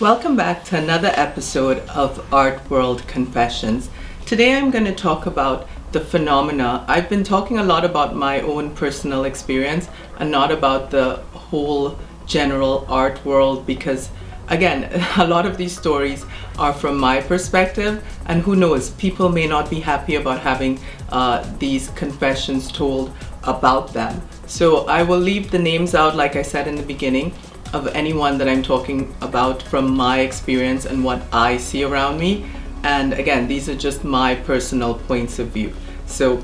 Welcome back to another episode of Art World Confessions. Today I'm going to talk about the phenomena. I've been talking a lot about my own personal experience and not about the whole general art world because, again, a lot of these stories are from my perspective, and who knows, people may not be happy about having these confessions told about them. So I will leave the names out, like I said in the beginning, of anyone that I'm talking about from my experience and what I see around me. And again, these are just my personal points of view. So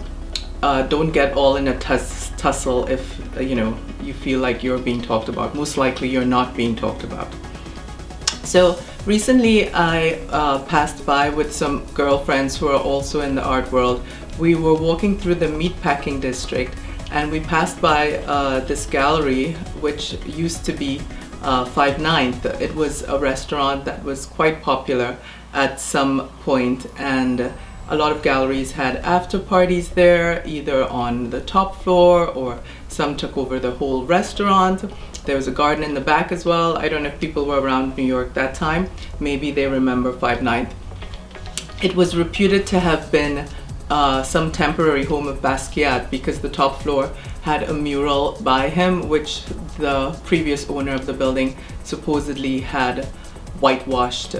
don't get all in a tussle if you feel like you're being talked about. Most likely you're not being talked about. So recently I passed by with some girlfriends who are also in the art world. We were walking through the meatpacking district and we passed by this gallery which used to be 5/9. It was a restaurant that was quite popular at some point, and a lot of galleries had after parties there, either on the top floor or some took over the whole restaurant. There was a garden in the back as well. I don't know if people were around New York that time. Maybe they remember 5/9. It was reputed to have been some temporary home of Basquiat because the top floor had a mural by him, which the previous owner of the building supposedly had whitewashed,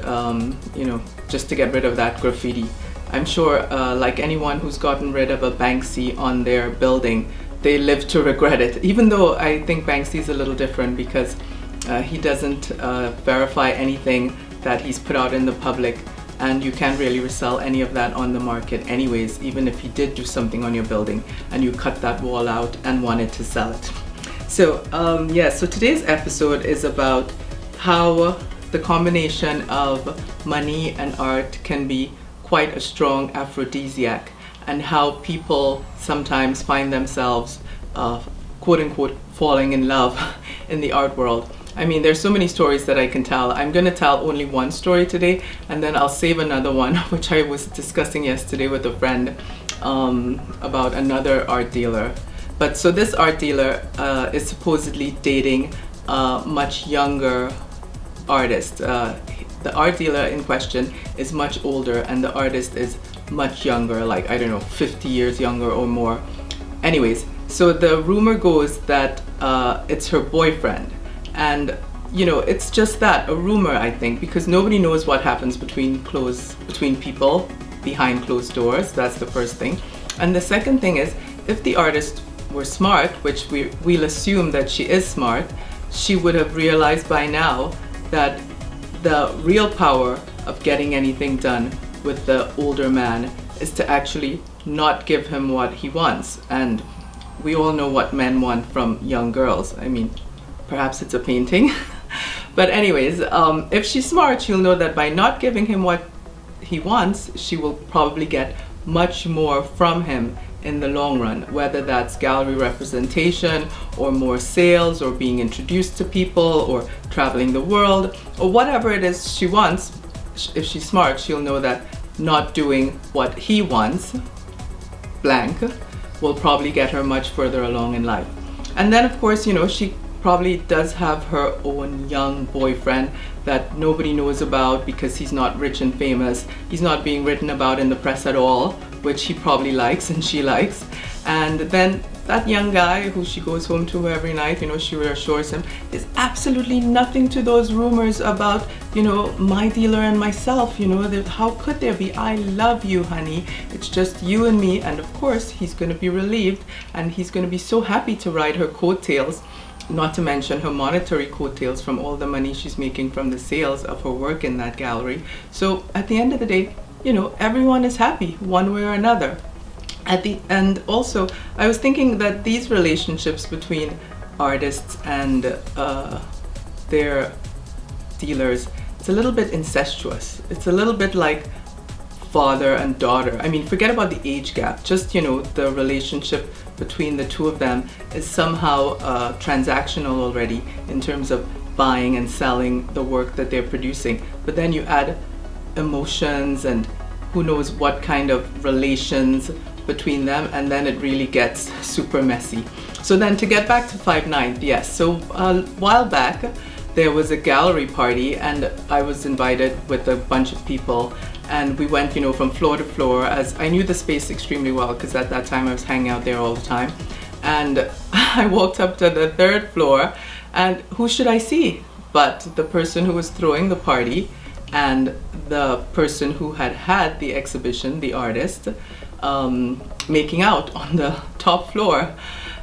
just to get rid of that graffiti. I'm sure, like anyone who's gotten rid of a Banksy on their building, they live to regret it. Even though I think Banksy's a little different because he doesn't verify anything that he's put out in the public, and you can't really resell any of that on the market anyways, even if you did do something on your building and you cut that wall out and wanted to sell it. So so today's episode is about how the combination of money and art can be quite a strong aphrodisiac, and how people sometimes find themselves quote unquote falling in love in the art world. I mean, there's so many stories that I can tell. I'm going to tell only one story today, and then I'll save another one, which I was discussing yesterday with a friend about another art dealer. But so this art dealer is supposedly dating a much younger artist. The art dealer in question is much older, and the artist is much younger, like, I don't know, 50 years younger or more. Anyways, so the rumor goes that it's her boyfriend. And it's just that, a rumor, I think, because nobody knows what happens between people behind closed doors. That's the first thing. And the second thing is, if the artist were smart, which we'll assume that she is smart, she would have realized by now that the real power of getting anything done with the older man is to actually not give him what he wants. And we all know what men want from young girls. I mean, perhaps it's a painting. But anyways, if she's smart, she'll know that by not giving him what he wants, she will probably get much more from him in the long run, whether that's gallery representation or more sales or being introduced to people or traveling the world or whatever it is she wants. If she's smart, she'll know that not doing what he wants, blank, will probably get her much further along in life. And then of course, she probably does have her own young boyfriend that nobody knows about because he's not rich and famous. He's not being written about in the press at all, which he probably likes and she likes. And then that young guy who she goes home to every night, she reassures him, there's absolutely nothing to those rumors about, my dealer and myself, how could there be? I love you, honey. It's just you and me. And of course, he's going to be relieved and he's going to be so happy to ride her coattails, not to mention her monetary coattails from all the money she's making from the sales of her work in that gallery. So at the end of the day, everyone is happy one way or another. And also, I was thinking that these relationships between artists and their dealers, it's a little bit incestuous. It's a little bit like father and daughter. I mean, forget about the age gap. Just, the relationship between the two of them is somehow transactional already in terms of buying and selling the work that they're producing. But then you add emotions and who knows what kind of relations between them, and then it really gets super messy. So then to get back to 5/9, yes, so a while back there was a gallery party, and I was invited with a bunch of people, and we went, from floor to floor, as I knew the space extremely well because at that time I was hanging out there all the time. And I walked up to the third floor, and who should I see but the person who was throwing the party and the person who had the exhibition, the artist, making out on the top floor.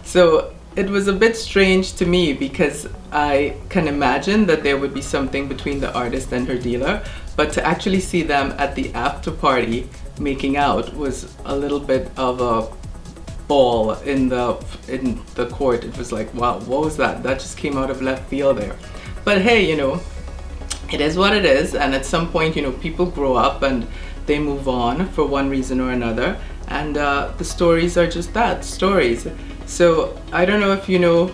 So it was a bit strange to me because I can imagine that there would be something between the artist and her dealer, but to actually see them at the after party making out was a little bit of a ball in the court. It was like, wow, what was that? That just came out of left field there. But hey, it is what it is, and at some point, people grow up and they move on for one reason or another, and the stories are just that, stories. So I don't know if you know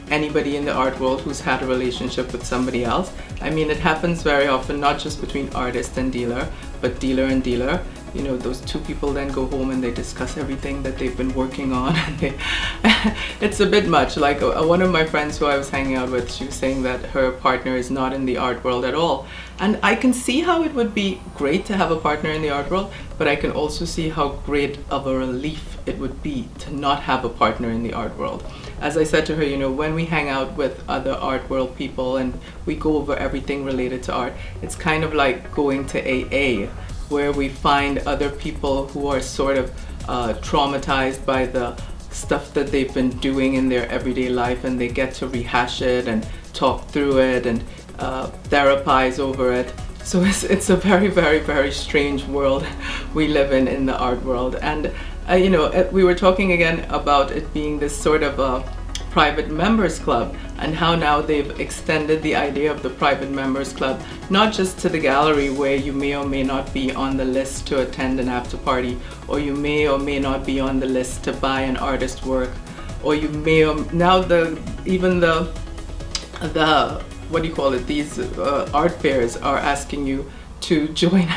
anybody in the art world who's had a relationship with somebody else. I mean, it happens very often, not just between artist and dealer, but dealer and dealer. Those two people then go home and they discuss everything that they've been working on, and it's a bit much. Like one of my friends who I was hanging out with, she was saying that her partner is not in the art world at all. And I can see how it would be great to have a partner in the art world, but I can also see how great of a relief it would be to not have a partner in the art world. As I said to her, when we hang out with other art world people and we go over everything related to art, it's kind of like going to AA, where we find other people who are sort of traumatized by the stuff that they've been doing in their everyday life, and they get to rehash it and talk through it and therapize over it. So it's a very, very, very strange world we live in the art world. And we were talking again about it being this sort of a private members club, and how now they've extended the idea of the private members club not just to the gallery, where you may or may not be on the list to attend an after party, or you may or may not be on the list to buy an artist work, or you may now even the what do you call it, these art fairs are asking you to join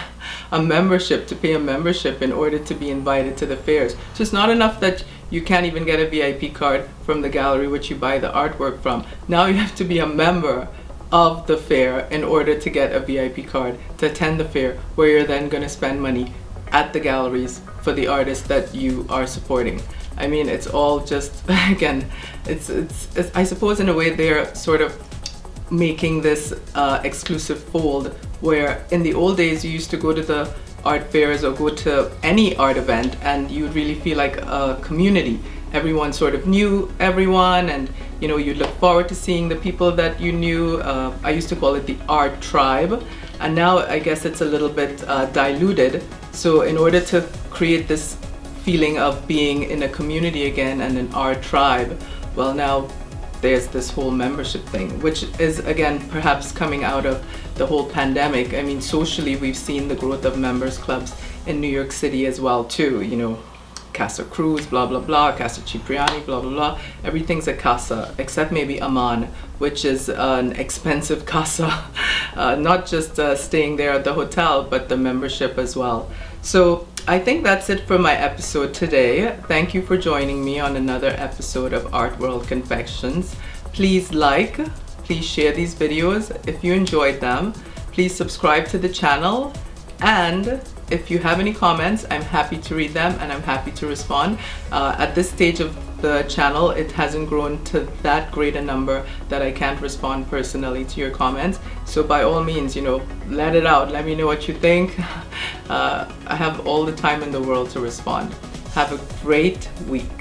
a membership, to pay a membership in order to be invited to the fairs. So it's not enough that you can't even get a VIP card from the gallery which you buy the artwork from. Now you have to be a member of the fair in order to get a VIP card to attend the fair, where you're then going to spend money at the galleries for the artists that you are supporting. I mean, it's all just, again, it's I suppose in a way they're sort of making this exclusive fold, where in the old days you used to go to the art fairs or go to any art event and you'd really feel like a community. Everyone sort of knew everyone, and you'd look forward to seeing the people that you knew. I used to call it the art tribe, and now I guess it's a little bit diluted. So in order to create this feeling of being in a community again and an art tribe, well, now there's this whole membership thing, which is again perhaps coming out of the whole pandemic. I mean, socially we've seen the growth of members clubs in New York City as well too. Casa Cruz, blah blah blah, Casa Cipriani, blah blah blah. Everything's a casa except maybe Aman, which is an expensive casa. Not just staying there at the hotel, but the membership as well. So I think that's it for my episode today. Thank you for joining me on another episode of Art World Confections. Please please share these videos if you enjoyed them. Please subscribe to the channel, and if you have any comments, I'm happy to read them and I'm happy to respond. At this stage of the channel, it hasn't grown to that great a number that I can't respond personally to your comments. So by all means, let it out. Let me know what you think. I have all the time in the world to respond. Have a great week.